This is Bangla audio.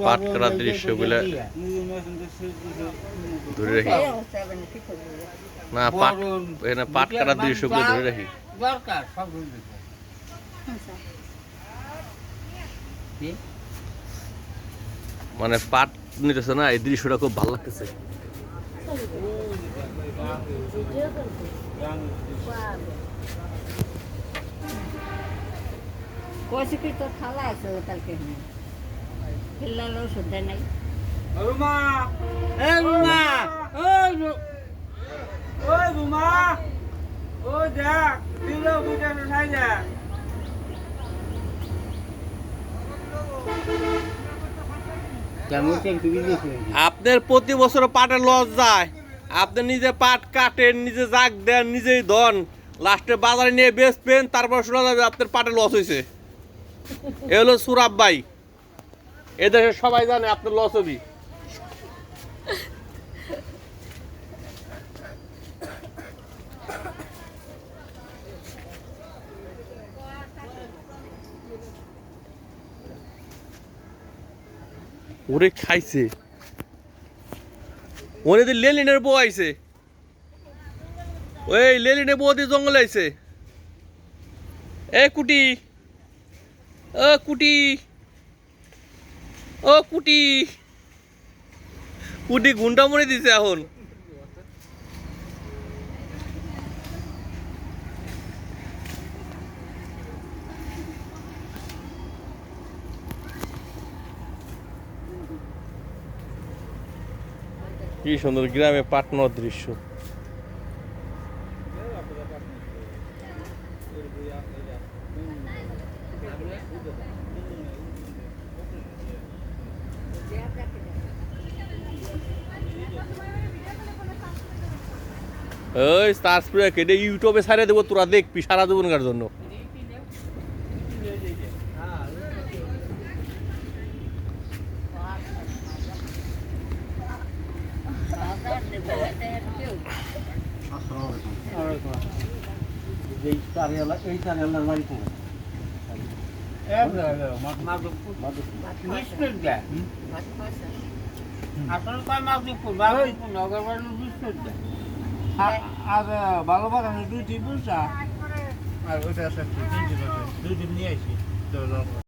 পাট কাটার দৃশ্যগুলো ধরে রাখি না, পাট কাটার দৃশ্যগুলো ধরে রাখি। মানে পাট নিতেছে না, এই দৃশ্যটা খুব ভালো লাগতেছে। আপনার প্রতি বছর পাটের লস যায়, আপনি নিজে পাট কাটেন, নিজে জাগ দেন, নিজেই ধন, লাস্টে বাজারে নিয়ে বেচবেন, তারপর শোনা যাবে আপনার পাটের লস হয়েছে। এ হলো সুরাব ভাই, এদেশে সবাই জানে আপনার লস হবি। ওরে খাইছে, ওরে লেলিনের বউ আইছে, ওই লেলিনের বউ দিয়ে জঙ্গলে আইছে। এ কুটি, ও কুটি, ও কুটি, কুটি ঘুন্টা মরে দিছে এখন। কি সুন্দর গ্রামে পাট নেওয়ার দৃশ্য। ওই স্টার স্প্রে কেটে ইউটিউবে ছাড়িয়ে দেবো, তোরা দেখবি সারা জীবনকার জন্য। আর ভালো বাগানে 2টি বুঝা আর ওইটা আছে 3টি দুই দিন নিয়ে আসি।